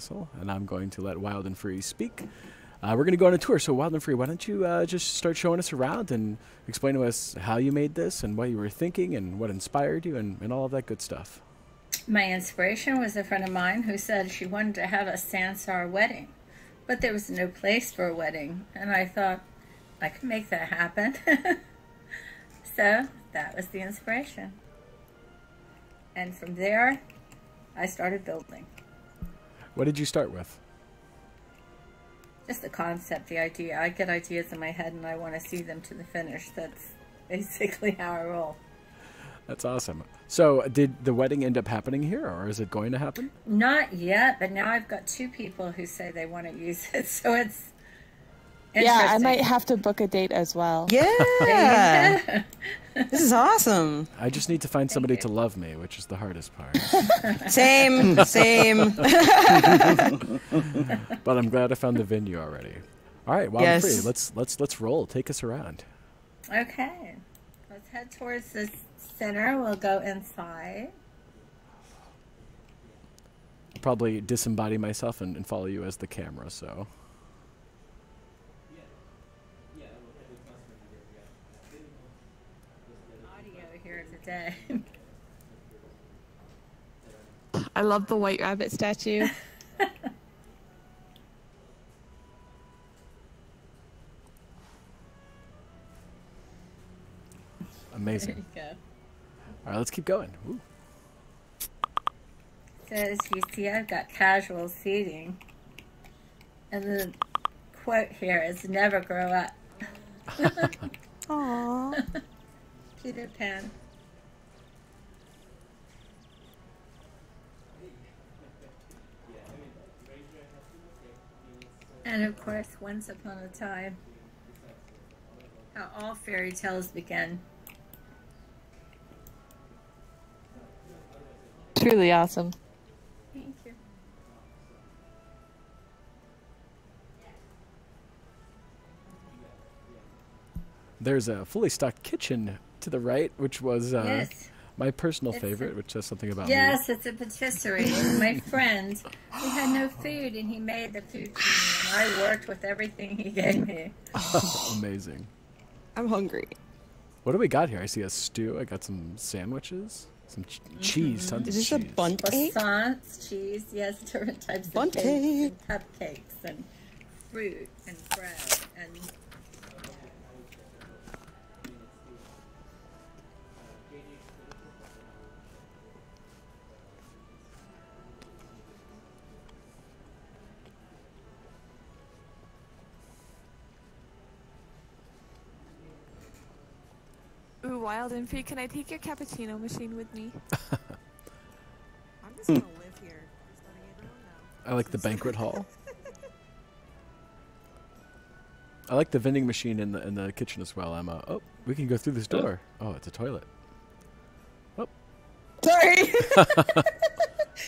Castle, and I'm going to let Wild and Free speak. We're going to go on a tour, so Wild and Free, why don't you just start showing us around and explain to us how you made this and what you were thinking and what inspired you and all of that good stuff. My inspiration was a friend of mine who said she wanted to have a Sansar wedding, but there was no place for a wedding, and I thought I could make that happen. So that was the inspiration. And from there, I started building. What did you start with? Just the concept, the idea. I get ideas in my head and I want to see them to the finish. That's basically how I roll. That's awesome. So did the wedding end up happening here, or is it going to happen? Not yet, but now I've got 2 people who say they want to use it, so it's yeah, I might have to book a date as well. Yeah. This is awesome. I just need to find somebody to love me, which is the hardest part. Same. But I'm glad I found the venue already. All right, Wild and Free, let's roll. Take us around. Okay. Let's head towards the center. We'll go inside. I'll probably disembody myself and follow you as the camera, so. Audio here today. I love the white rabbit statue. Amazing. There you go. All right, let's keep going. Ooh. So as you see, I've got casual seating. And the quote here is never grow up. Aww. Peter Pan. And of course, once upon a time, how all fairy tales begin. Truly awesome. Thank you. There's a fully stocked kitchen to the right, which was Yes. my personal favorite, which says something about Yes, it's a patisserie. My friend, he had no food, and he made the food for me, and I worked with everything he gave me. me. Amazing. I'm hungry. What do we got here? I see a stew. I got some sandwiches, some cheese, tons Is of this cheese. a bundt cake? Croissants, cheese, yes, different types of Bundt cakes, cake. and cupcakes, and fruit, and bread, and Ooh, Wild and Free, can I take your cappuccino machine with me? I'm just gonna live here. Just letting everyone know. I like the banquet hall. I like the vending machine in the kitchen as well. Oh, we can go through this door. Oh, it's a toilet. Oh, Sorry.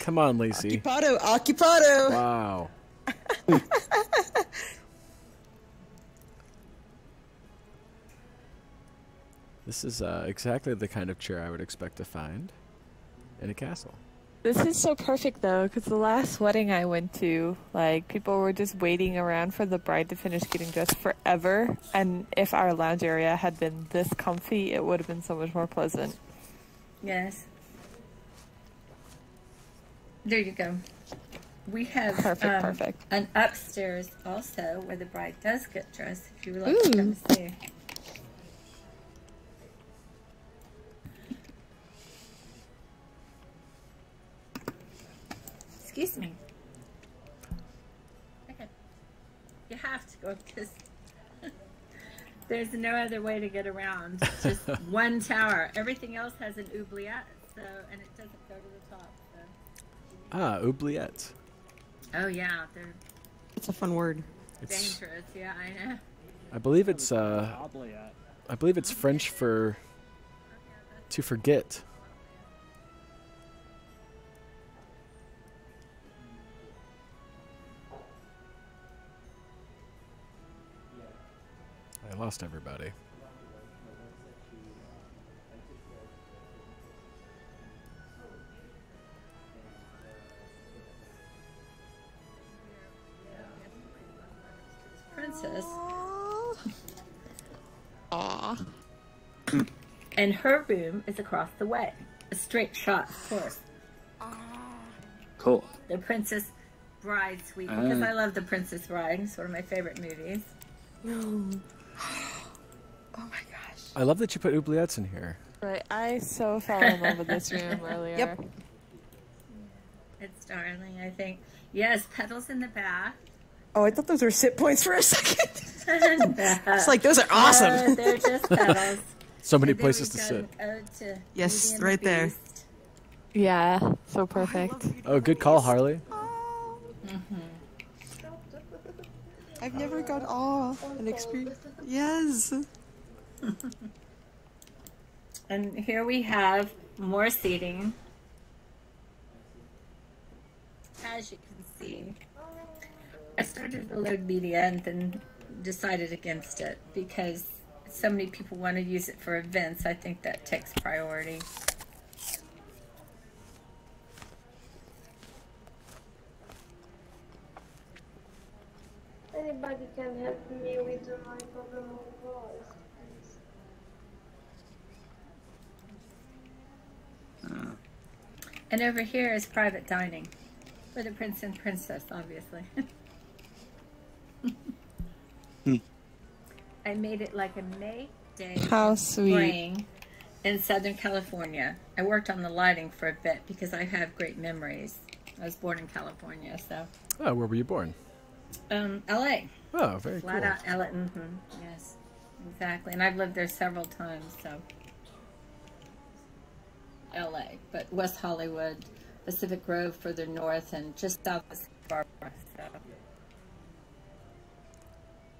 come on, Lacey. Occupado. Wow. This is exactly the kind of chair I would expect to find in a castle. This is so perfect though, because the last wedding I went to, like, people were just waiting around for the bride to finish getting dressed forever, and if our lounge area had been this comfy, it would have been so much more pleasant. yes. There you go. We have Perfect. an upstairs also where the bride does get dressed, if you would like to come see. Excuse me. Okay. You have to go because there's no other way to get around. It's just one tower. Everything else has an oubliette, so, and it doesn't go to the top. So. Ah, oubliette. Oh yeah, they're It's a fun word. It's, dangerous. Yeah, I know. I believe it's French for to forget. I lost everybody. princess. Aww. And her room is across the way. A straight shot, of course. Cool. The Princess Bride suite, because I love The Princess Bride. It's one of my favorite movies. Oh my gosh. I love that you put oubliettes in here. Right, I so fell in love with this room earlier. Yep. It's darling, I think. Yes, petals in the bath. Oh, I thought those were sit points for a second. It's It's like, those are awesome. They're just petals. So many And then places to we've sit. got an ode to Yes, Beauty and right the there. Beast. Yeah, so perfect. Oh, good call, Harley. I've never got an experience. Yes. And here we have more seating. As you can see, I started to load media and then decided against it because so many people want to use it for events. I think that takes priority. Anybody can help me with my problem of voice, please. And over here is private dining for the prince and princess, obviously. I made it like a May day How sweet. spring in Southern California. I worked on the lighting for a bit because I have great memories. I was born in California, so. Oh, where were you born? LA. Oh, very Flat cool. out LA. Yes, exactly. And I've lived there several times, so. LA, but West Hollywood, Pacific Grove further north, and just south of Santa Barbara. So.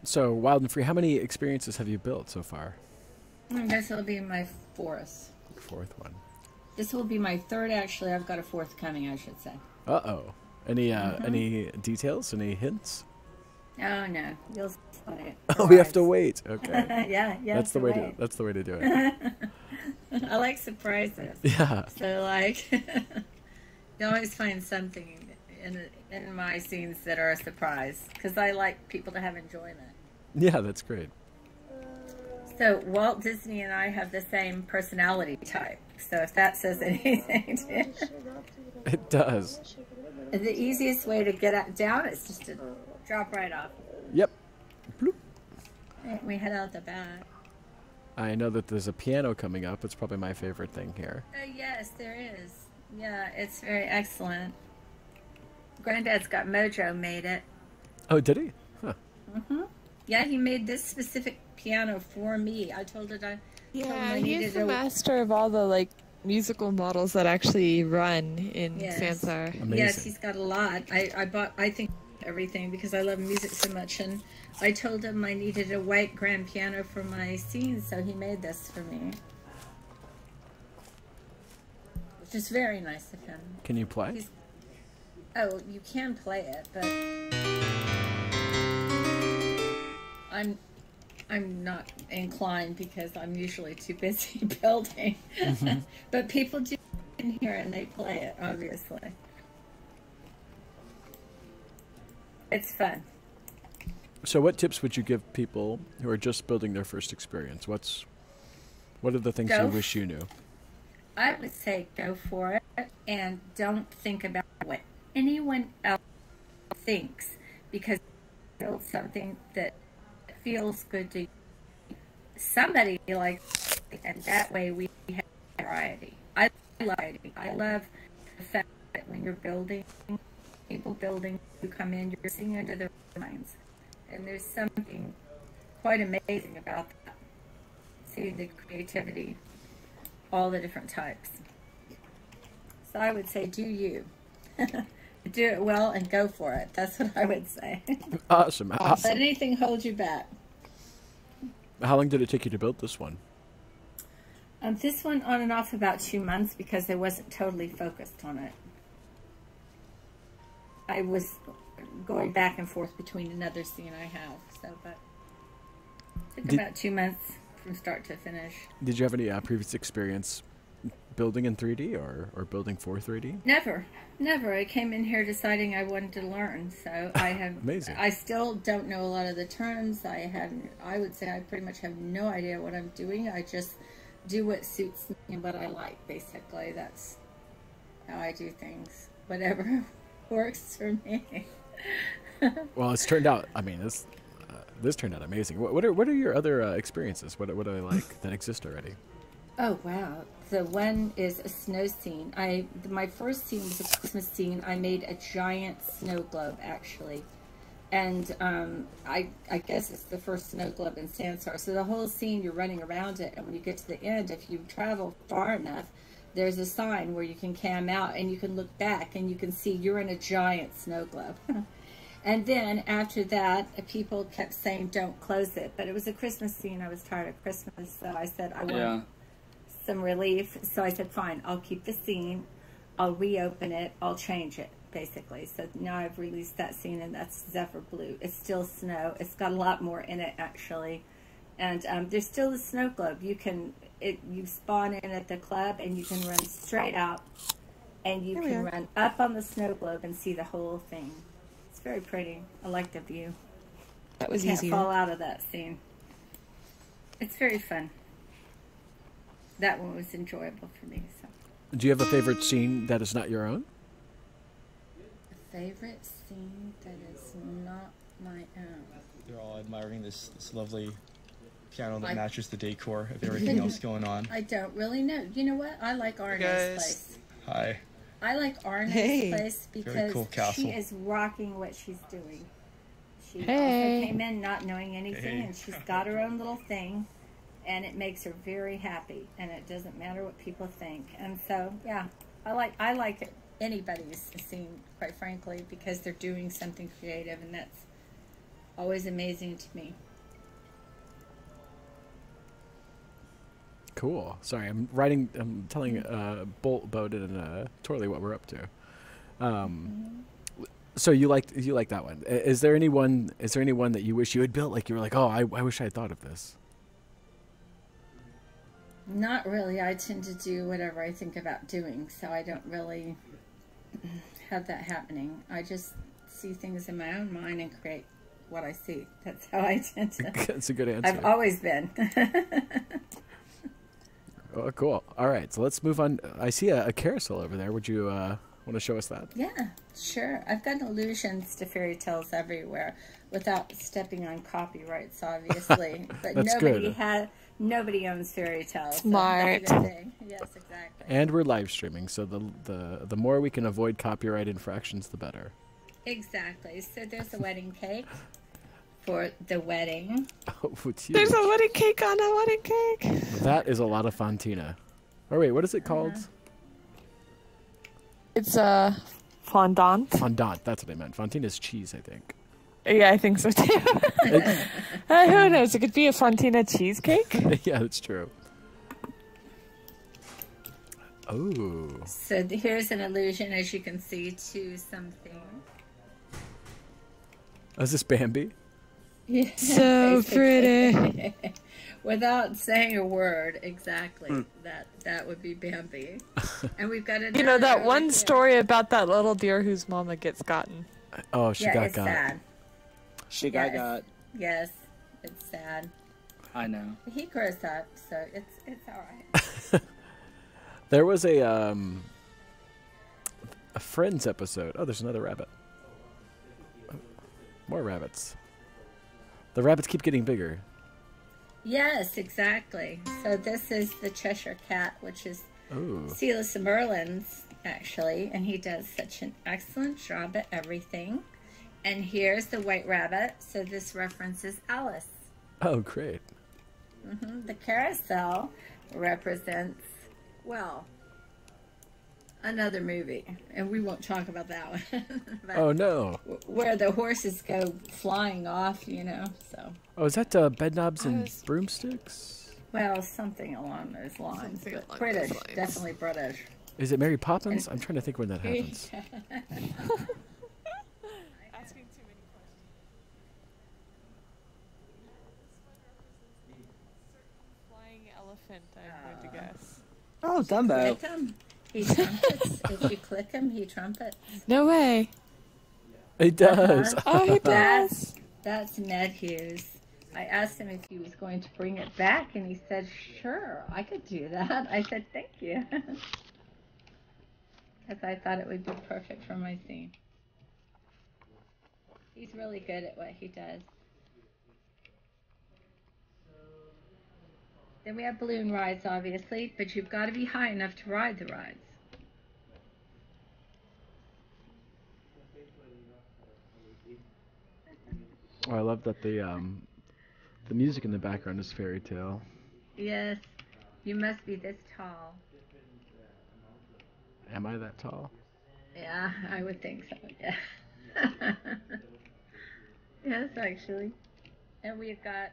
So, Wild and Free, how many experiences have you built so far? I guess it'll be my fourth. Fourth one. This will be my third, actually. I've got a fourth coming, I should say. Uh-oh. Any details? Any hints? Oh, no. You'll spot it. Oh, we have to wait. Okay. Yeah. That's the way to. That's the way to do it. I like surprises. Yeah. So, like, you always find something in my scenes that are a surprise. Because I like people to have enjoyment. Yeah, that's great. So Walt Disney and I have the same personality type. So if that says anything to you. It does. The easiest way to get down is just to drop right off. Yep. Bloop. And we head out the back. I know that there's a piano coming up. It's probably my favorite thing here. Yes, there is. Yeah, it's very excellent. Granddad's Got Mojo made it. Oh, did he? Huh. Yeah, he made this specific piano for me. I told it I Yeah, needed he's the a- master of all the like musical models that actually run in Yes. Sansar. Amazing. Yes, he's got a lot. I bought, I think, everything because I love music so much. And I told him I needed a white grand piano for my scenes, so he made this for me. Which is very nice of him. Can you play? He's- Oh, you can play it, but I'm not inclined because I'm usually too busy building. But people do in here and they play it, obviously. It's fun. So, what tips would you give people who are just building their first experience? What are the things you Go wish you knew? I would say go for it and don't think about what anyone else thinks, because build something that feels good to somebody likes it, and that way we have variety. I love variety. I love the fact that when you're building, people building, you come in, you're seeing into their minds, and there's something quite amazing about that. See the creativity, all the different types. So I would say do you. Do it well and go for it. That's what I would say. Awesome. Don't let anything hold you back. How long did it take you to build this one? This one on and off about 2 months because I wasn't totally focused on it. I was going back and forth between another scene I have. So, but it took about 2 months from start to finish. Did you have any previous experience building in 3D or building for 3D? Never, never. I came in here deciding I wanted to learn. So I have. Amazing. I still don't know a lot of the terms. I would say I pretty much have no idea what I'm doing. I just do what suits me and what I like. Basically, that's how I do things. Whatever works for me. Well, it's turned out. I mean, this turned out amazing. What are your other experiences? What do I like that exist already? Oh wow! The one is a snow scene. My first scene was a Christmas scene. I made a giant snow globe actually, and I guess it's the first snow globe in Sansar. So the whole scene, you're running around it, and when you get to the end, if you travel far enough, there's a sign where you can cam out and you can look back and you can see you're in a giant snow globe. And then after that, people kept saying, don't close it. But it was a Christmas scene. I was tired of Christmas. So I said, I want some relief. So I said, fine, I'll keep the scene. I'll reopen it. I'll change it, basically. So now I've released that scene, and that's Zephyr Blue. It's still snow. It's got a lot more in it, actually. And there's still the snow globe. You spawn in at the club, and you can run straight out. And you can run up on the snow globe and see the whole thing. Very pretty. I like the view. That was Can't easier. fall out of that scene. It's very fun. That one was enjoyable for me. So. Do you have a favorite scene that is not your own? A favorite scene that is not my own. They're all admiring this lovely piano that matches the decor of everything else going on. I don't really know. You know what? I like Arne's place. Hi. I like Arne's place because cool she is rocking what she's doing. She also Hey. came in not knowing anything, and she's got her own little thing, and it makes her very happy, and it doesn't matter what people think. And so, yeah, I like anybody's scene, quite frankly, because they're doing something creative, and that's always amazing to me. Cool. Sorry, I'm telling Boat and Torley what we're up to. So you like that one. Is there anyone that you wish you had built? Like you were like, oh, I wish I had thought of this. Not really. I tend to do whatever I think about doing, so I don't really have that happening. I just see things in my own mind and create what I see. That's how I tend to. That's a good answer. I've always been. Oh, cool. All right, so let's move on. I see a carousel over there. Would you want to show us that? Yeah, sure. I've got allusions to fairy tales everywhere without stepping on copyrights, obviously. But That's good. Nobody owns fairy tales. Smart. So that's a good thing. Yes, exactly. And we're live streaming, so the more we can avoid copyright infractions, the better. Exactly. So there's a wedding cake for the wedding. Oh, it's huge. There's a wedding cake on a wedding cake. That is a lot of fontina. Oh wait, what is it called? It's fondant. Fondant. That's what I meant. Fontina is cheese, I think. Yeah, I think so too. Who knows? It could be a fontina cheesecake. Yeah, that's true. Oh. So here's an allusion, as you can see, to something. Is this Bambi? Yeah, So pretty. Without saying a word, exactly. That would be Bambi. And we've got another. You know that one here. story about that little deer whose mama gets gotten. Oh, she Yeah, got it's sad. She Yes. got. Yes, it's sad. I know. He grows up, so it's all right. There was a Friends episode. Oh, there's another rabbit. More rabbits. The rabbits keep getting bigger. Yes, exactly. So this is the Cheshire Cat, which is Ooh. Silas Merlin's, actually, and he does such an excellent job at everything. And here's the white rabbit, so this references Alice. Oh, great. The carousel represents, well, another movie, and we won't talk about that one. But Oh, no. where the horses go flying off, you know, so. Oh, is that Bedknobs and Broomsticks? Well, something along those lines. Something But along British, those lines. definitely British. Is it Mary Poppins? I'm trying to think when that happens. Asking too many questions. Flying elephant, I'm going to guess. Oh, Dumbo. Click him, he trumpets. If you click him, he trumpets. No way. He does. Oh, he does. That's Ned Hughes. I asked him if he was going to bring it back, and he said, sure, I could do that. I said, thank you. Because I thought it would be perfect for my scene. He's really good at what he does. Then we have balloon rides, obviously, but you've got to be high enough to ride the rides. Oh, I love that the music in the background is Fairytale. Yes, you must be this tall. Am I that tall? Yeah, I would think so, yeah. Yes, actually. And we've got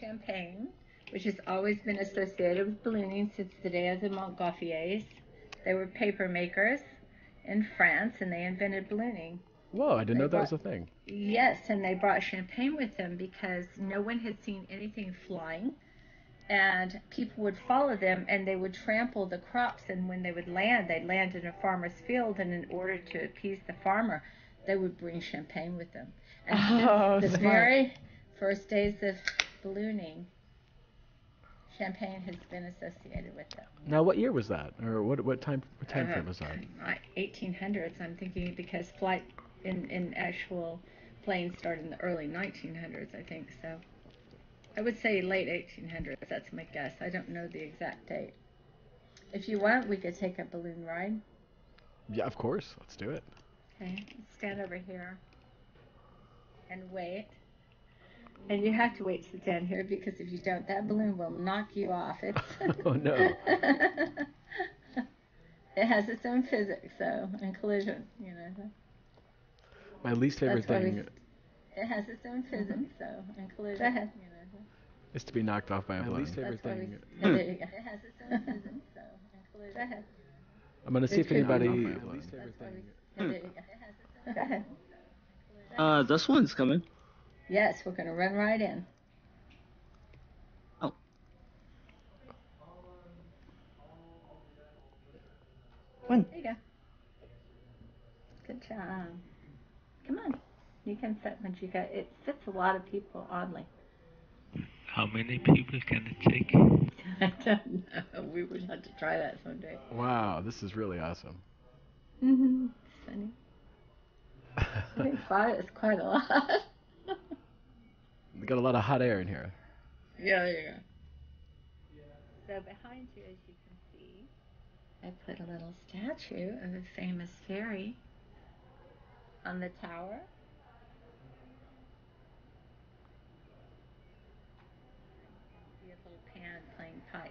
champagne, which has always been associated with ballooning since the day of the Montgolfiers. They were paper makers in France, and they invented ballooning. Whoa, I didn't know that was a thing. Yes, and they brought champagne with them because no one had seen anything flying, and people would follow them, and they would trample the crops, and when they would land, they'd land in a farmer's field, and in order to appease the farmer, they would bring champagne with them. And since the very first days of ballooning, champagne has been associated with them. Now, what year was that, or what time frame was that? 1800s, I'm thinking, because flight in actual planes started in the early 1900s, I think. So I would say late 1800s. That's my guess. I don't know the exact date. If you want, we could take a balloon ride. Yeah, of course. Let's do it. Okay, stand over here and wait. And you have to wait to stand here because if you don't, that balloon will knock you off. It's Oh no. It has its own physics, so, and collision, you know. My least favorite thing it has its own physics, so, and collision, you know. is to be knocked off by a balloon. My least favorite thing. There you go. It has its own physics, so, and collision. Go ahead. I'm gonna see if anybody. There you go. Go ahead. This one's coming. Yes, we're going to run right in. Oh. When? There you go. Good job. Come on. You can sit once you go. It fits a lot of people, oddly. How many people can it take? I don't know. We would have to try that someday. Wow, this is really awesome. Mm-hmm. Funny. I think 5 is quite a lot. We got a lot of hot air in here. Yeah, there you go. So behind you, as you can see, I put a little statue of a famous fairy on the tower. You see a little pan playing pipes.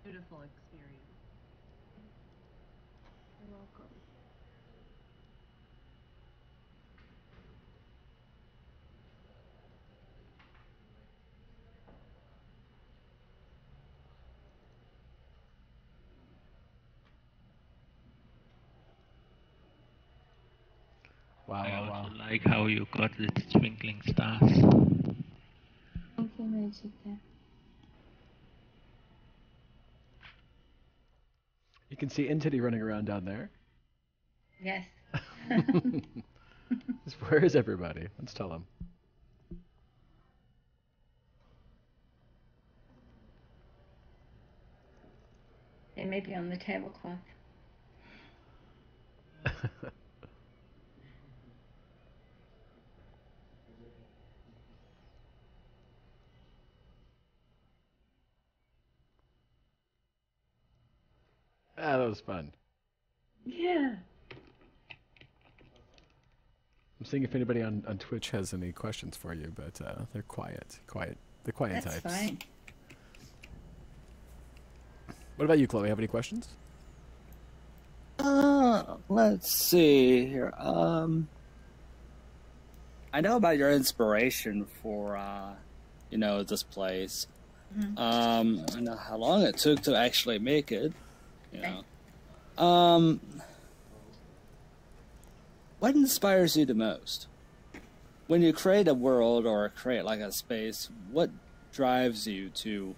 Beautiful experience. You're welcome. Wow, I wow, also wow. like how you got the twinkling stars. Thank you, Majika. You can see Entity running around down there. Yes. Where is everybody? Let's tell them. They may be on the tablecloth. Ah, that was fun. Yeah. I'm seeing if anybody on Twitch has any questions for you, but they're quiet. The quiet That's types. fine. What about you, Chloe? Have any questions? Let's see here. I know about your inspiration for, this place. Mm-hmm. I know how long it took to actually make it. You know. What inspires you the most? When you create a world or create like a space, what drives you to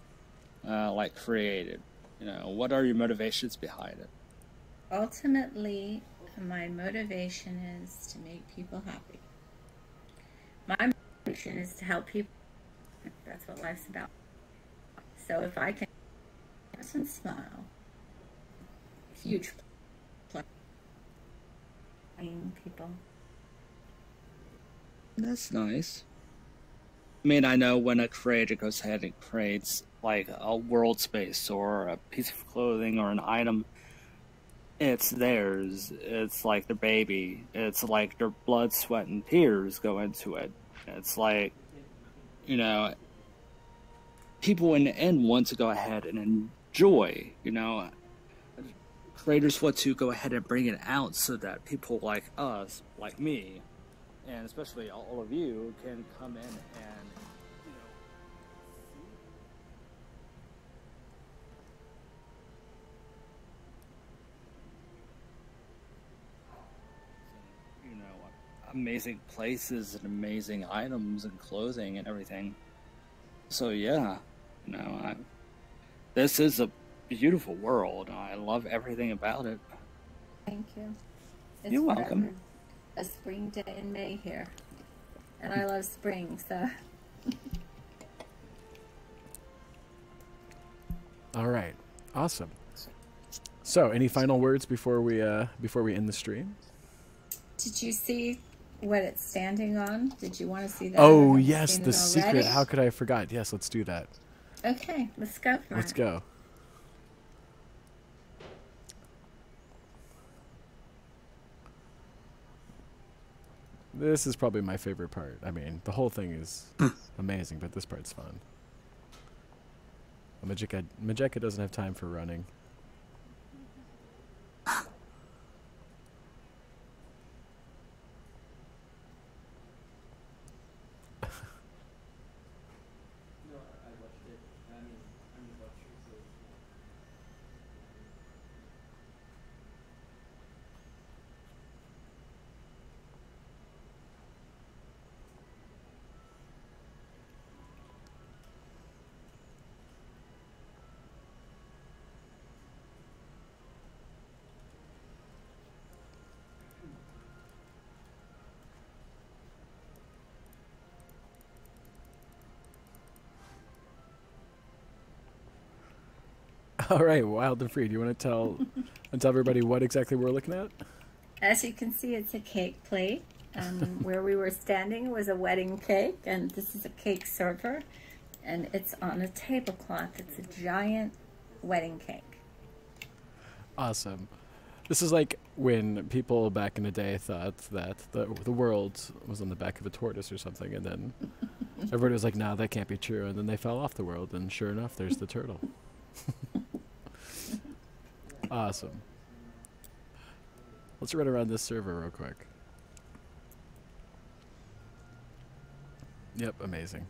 like create it? You know, what are your motivations behind it? Ultimately, my motivation is to make people happy. My motivation is to help people. That's what life's about. So if I can make a person smile, huge pleasure. People. That's nice. I mean, I know when a creator goes ahead and creates like a world space or a piece of clothing or an item, it's theirs. It's like their baby. It's like their blood, sweat, and tears go into it. It's like, you know, people in the end want to go ahead and enjoy, you know. Creators want to go ahead and bring it out so that people like us, like me, and especially all of you, can come in and, you know, see, you know, amazing places and amazing items and clothing and everything. So yeah, you know, this is a beautiful world. I love everything about it. Thank you. It's You're welcome. A spring day in May here, and I love spring, so. All right, awesome. So, any final words before we end the stream? Did you see what it's standing on? Did you want to see that? Oh yes, the secret. How could I have forgot? Yes, let's do that. Okay, let's go for it. Let's go. This is probably my favorite part. I mean, the whole thing is amazing, but this part's fun. Majeka doesn't have time for running. All right, Wild and Free. Do you want to tell everybody what exactly we're looking at? As you can see, it's a cake plate. Where we were standing was a wedding cake, and this is a cake server, and it's on a tablecloth. It's a giant wedding cake. Awesome. This is like when people back in the day thought that the world was on the back of a tortoise or something, and then everybody was like, "No, that can't be true," and then they fell off the world, and sure enough, there's the turtle. Awesome. Let's run around this server real quick. Yep, amazing.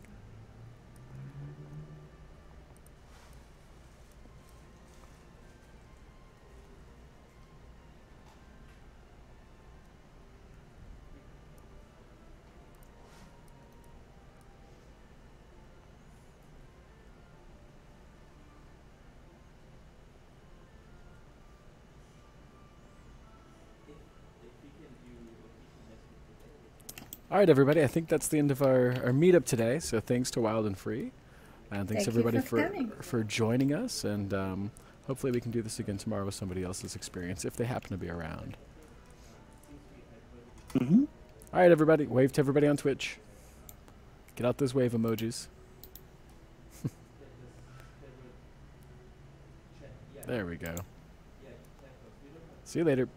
All right, everybody. I think that's the end of our meetup today. So thanks to Wild and Free, and thanks everybody for joining us. And hopefully we can do this again tomorrow with somebody else's experience if they happen to be around. Mm-hmm. All right, everybody. Wave to everybody on Twitch. Get out those wave emojis. There we go. See you later.